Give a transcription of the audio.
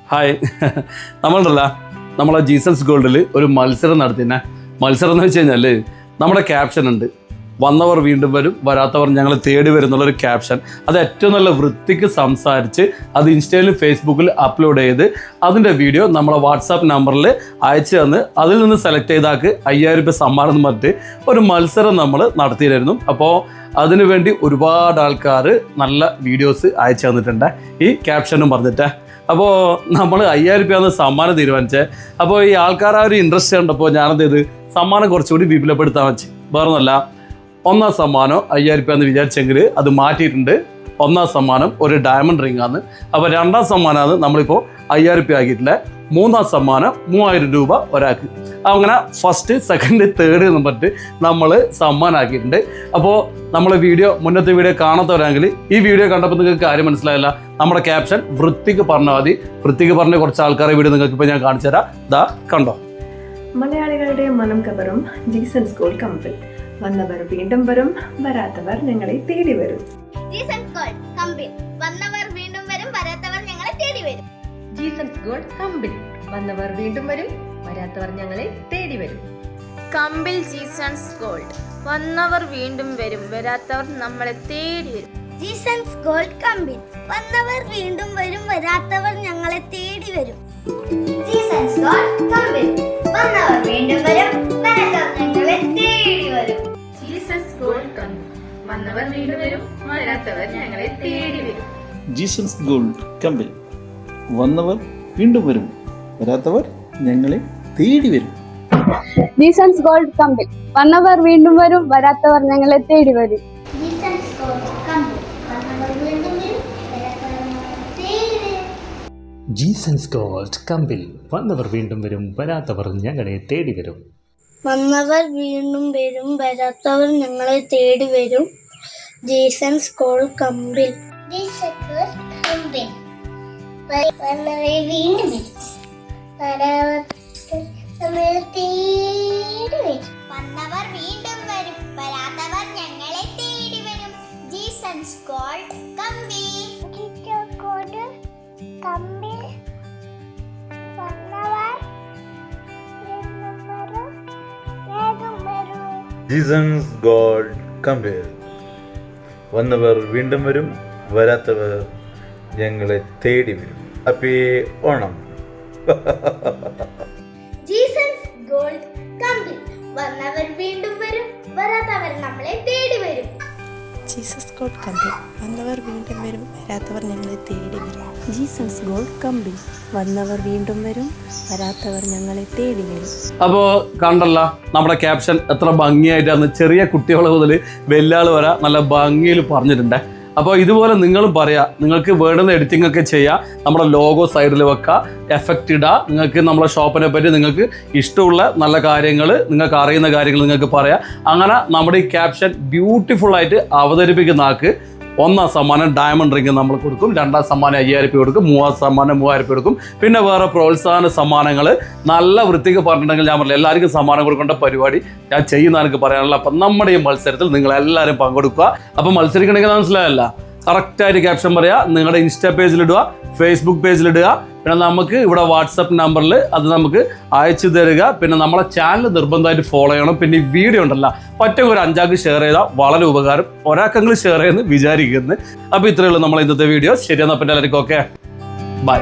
Hi, നമ്മളെ Jesus ഗോൾഡിൽ ഒരു മത്സരം നടത്തിനെ. മത്സരം എന്ന് വെച്ച് കഴിഞ്ഞാൽ നമ്മുടെ ക്യാപ്ഷൻ ഉണ്ട്, വന്നവർ വീണ്ടും വരും, വരാത്തവർ ഞങ്ങൾ തേടി വരും എന്നുള്ളൊരു ക്യാപ്ഷൻ. അത് ഏറ്റവും നല്ല വൃത്തിക്ക് സംസാരിച്ച് അത് ഇൻസ്റ്റയിലും ഫേസ്ബുക്കിൽ അപ്ലോഡ് ചെയ്ത് അതിൻ്റെ വീഡിയോ നമ്മളെ വാട്സാപ്പ് നമ്പറിൽ അയച്ചു തന്ന് അതിൽ നിന്ന് സെലക്ട് ചെയ്താക്ക് 5000 രൂപ സമ്മാനം എന്ന് പറഞ്ഞിട്ട് ഒരു മത്സരം നമ്മൾ നടത്തിയിരുന്നു. അപ്പോൾ അതിനുവേണ്ടി ഒരുപാട് ആൾക്കാർ നല്ല വീഡിയോസ് അയച്ചു തന്നിട്ടുണ്ട് ഈ ക്യാപ്ഷനും പറഞ്ഞിട്ട്. അപ്പോൾ നമ്മൾ 5000 രൂപയാണ് സമ്മാനം തീരുമാനിച്ചത്. അപ്പോൾ ഈ ആൾക്കാർ ആ ഒരു ഇൻട്രസ്റ്റ് കണ്ടപ്പോൾ ഞാനെന്ത് ചെയ്ത് സമ്മാനം കുറച്ചുകൂടി വിപുലപ്പെടുത്താൻ വെച്ച്. വേറൊന്നുമല്ല, ഒന്നാം സമ്മാനം 5000 രൂപ എന്ന് വിചാരിച്ചെങ്കിൽ അത് മാറ്റിയിട്ടുണ്ട്. ഒന്നാം സമ്മാനം ഒരു ഡയമണ്ട് റിംഗ് ആണ്. അപ്പോൾ രണ്ടാം സമ്മാനമാണ് നമ്മളിപ്പോൾ 5000 രൂപ ആക്കിയിട്ടില്ല. മൂന്നാം സമ്മാനം 3000 രൂപ ഒരാൾക്ക്. അങ്ങനെ ഫസ്റ്റ്, സെക്കൻഡ്, തേർഡ് എന്ന് പറഞ്ഞിട്ട് നമ്മൾ സമ്മാനമാക്കിയിട്ടുണ്ട്. അപ്പോൾ നമ്മളെ മുന്നത്തെ വീഡിയോ കാണാത്തവരാണെങ്കിൽ ഈ വീഡിയോ കണ്ടപ്പോൾ നിങ്ങൾക്ക് കാര്യം മനസ്സിലായില്ല. നമ്മുടെ ക്യാപ്ഷൻ വൃത്തിക്ക് പറഞ്ഞാൽ മതി. വൃത്തിക്ക് പറഞ്ഞ കുറച്ച് ആൾക്കാരെ വീഡിയോ നിങ്ങൾക്ക് ഇപ്പോൾ ഞാൻ കാണിച്ചു തരാം. ദാ കണ്ടോ. മലയാളികളുടെ മനം കവറും ജീസസ് ഗോൾഡ് കമ്പിൾ. വന്നവർ വീണ്ടും വരും, വരാത്തവർ ഞങ്ങളെ തേടി വരും. Jesus gold കമ്പിൾ. വന്നവർ വീണ്ടും വരും, വരാത്തവർ ഞങ്ങളെ തേടി വരും. Jesus gold കമ്പിൾ. വന്നവർ വീണ്ടും വരും, വരാത്തവർ ഞങ്ങളെ തേടി വരും. കമ്പിൾ ജീസസ് ഗോൾഡ്. വന്നവർ വീണ്ടും വരും, വരാത്തവർ നമ്മളെ തേടി വരും. Jesus gold കമ്പിൾ. വന്നവർ വീണ്ടും വരും, വരാത്തവർ ഞങ്ങളെ തേടി വരും. Jesus gold കമ്പിൾ. വന്നവർ വീണ്ടും വരും, വരാത്തവർ ഞങ്ങളെ തേടി വരും. Jesus gold കമ്പിൾ. വന്നവർ വീണ്ടും വരും, വരാത്തവർ ഞങ്ങളെ തേടി വരും. Jesus gold കമ്പിൾ. വന്നവർ വീണ്ടും വരും, വരാത്തവർ ഞങ്ങളെ തേടി വരും. Jesus gold കമ്പിൾ. വന്നവർ വീണ്ടും വരും, വരാത്തവർ ഞങ്ങളെ തേടി വരും. Jesus gold കമ്പിൾ. വന്നവർ വീണ്ടും വരും, വരാത്തവർ ഞങ്ങളെ തേടി വരും. Jesus gold കമ്പിൾ. വന്നവർ വീണ്ടും വരും, വരാത്തവർ ഞങ്ങളെ തേടി വരും. വന്നവർ വീണ്ടും വരും, വരാത്തവർ ഞങ്ങളെ തേടി വരും. Jesus gold കമ്പിൾ. Jesus gold കമ്പിൾ. വന്നവർ വീണ്ടും വരും, വരാത്തവർ ഞങ്ങളെ തേടി വരും. വന്നവർ വീണ്ടും വരും, വരാത്തവർ ഞങ്ങളെ തേടി വരും. Jesus gold കമ്പിൾ. കമ്പിൾ. വന്നവർ വീണ്ടും വരും, വേഗം വരൂ. Jesus gold കമ്പിൾ. വന്നവർ വീണ്ടും വരും, വരാത്തവർ ഞങ്ങളെ തേടി വരും. ഹാപ്പി ഓണം. Jesus gold കമ്പിൾ. വന്നവർ വീണ്ടും വരും, വരാത്തവർ നമ്മളെ തേടി വരും. Jesus gold കമ്പിൾ. വന്നവർ വീണ്ടും വരും, വരാത്തവർ ഞങ്ങളെ തേടി വരും. Jesus gold കമ്പിൾ. വന്നവർ വീണ്ടും വരും, വരാത്തവർ ഞങ്ങളെ തേടി വരും. അപ്പോൾ കണ്ടല്ല നമ്മുടെ ക്യാപ്ഷൻ എത്ര ഭംഗിയായിട്ടാണ് ചെറിയ കുട്ടികളെ മുതൽ വലിയ ആൾ വരെ നല്ല ഭംഗിയിൽ പറഞ്ഞിട്ടുണ്ട്. അപ്പോൾ ഇതുപോലെ നിങ്ങളും പറയാം, നിങ്ങൾക്ക് വേണ്ടുന്ന എഡിറ്റിംഗ് ഒക്കെ ചെയ്യാം. നമ്മുടെ ലോഗോ സൈഡിൽ വെക്കുക, എഫക്റ്റ് ഇടുക. നിങ്ങൾക്ക് നമ്മുടെ ഷോപ്പിനെ പറ്റി നിങ്ങൾക്ക് ഇഷ്ടമുള്ള നല്ല കാര്യങ്ങൾ, നിങ്ങൾക്ക് അറിയുന്ന കാര്യങ്ങൾ നിങ്ങൾക്ക് പറയാം. അങ്ങനെ നമ്മുടെ ഈ ക്യാപ്ഷൻ ബ്യൂട്ടിഫുള്ളായിട്ട് അവതരിപ്പിക്കുന്ന ആൾക്ക് ഒന്നാം സമ്മാനം ഡയമണ്ട് റിംഗ് നമ്മൾ കൊടുക്കും. രണ്ടാം സമ്മാനം 5000 രൂപ കൊടുക്കും. മൂന്നാം സമ്മാനം 3000 രൂപ കൊടുക്കും. പിന്നെ വേറെ പ്രോത്സാഹന സമ്മാനങ്ങൾ നല്ല വൃത്തിക്ക് പറഞ്ഞിട്ടുണ്ടെങ്കിൽ ഞാൻ പറഞ്ഞില്ല, എല്ലാവർക്കും സമ്മാനം കൊടുക്കേണ്ട പരിപാടി ഞാൻ ചെയ്യുന്ന എനിക്ക് പറയാനുള്ള. അപ്പം നമ്മുടെ ഈ മത്സരത്തിൽ നിങ്ങളെല്ലാവരും പങ്കെടുക്കുക. അപ്പം മത്സരിക്കണമെങ്കിൽ മനസ്സിലായല്ല, കറക്റ്റായിട്ട് ക്യാപ്ഷൻ പറയുക, നിങ്ങളുടെ ഇൻസ്റ്റാ പേജിലിടുക, ഫേസ്ബുക്ക് പേജിലിടുക. പിന്നെ നമുക്ക് ഇവിടെ വാട്സപ്പ് നമ്പറിൽ അത് നമുക്ക് അയച്ചു തരിക. പിന്നെ നമ്മളെ ചാനൽ നിർബന്ധമായിട്ട് ഫോളോ ചെയ്യണം. പിന്നെ ഈ വീഡിയോ ഉണ്ടല്ലോ, പറ്റും ഒരു 5 ആൾക്ക് ഷെയർ ചെയ്താൽ വളരെ ഉപകാരം. ഒരാൾക്കെങ്കിലും ഷെയർ ചെയ്യുമെന്ന് വിചാരിക്കുന്നു. അപ്പോൾ ഇത്രയേ ഉള്ളൂ നമ്മൾ ഇന്നത്തെ വീഡിയോ. ശരിയെന്നാൽ പിന്നെ എല്ലാവർക്കും ഓക്കെ, ബൈ.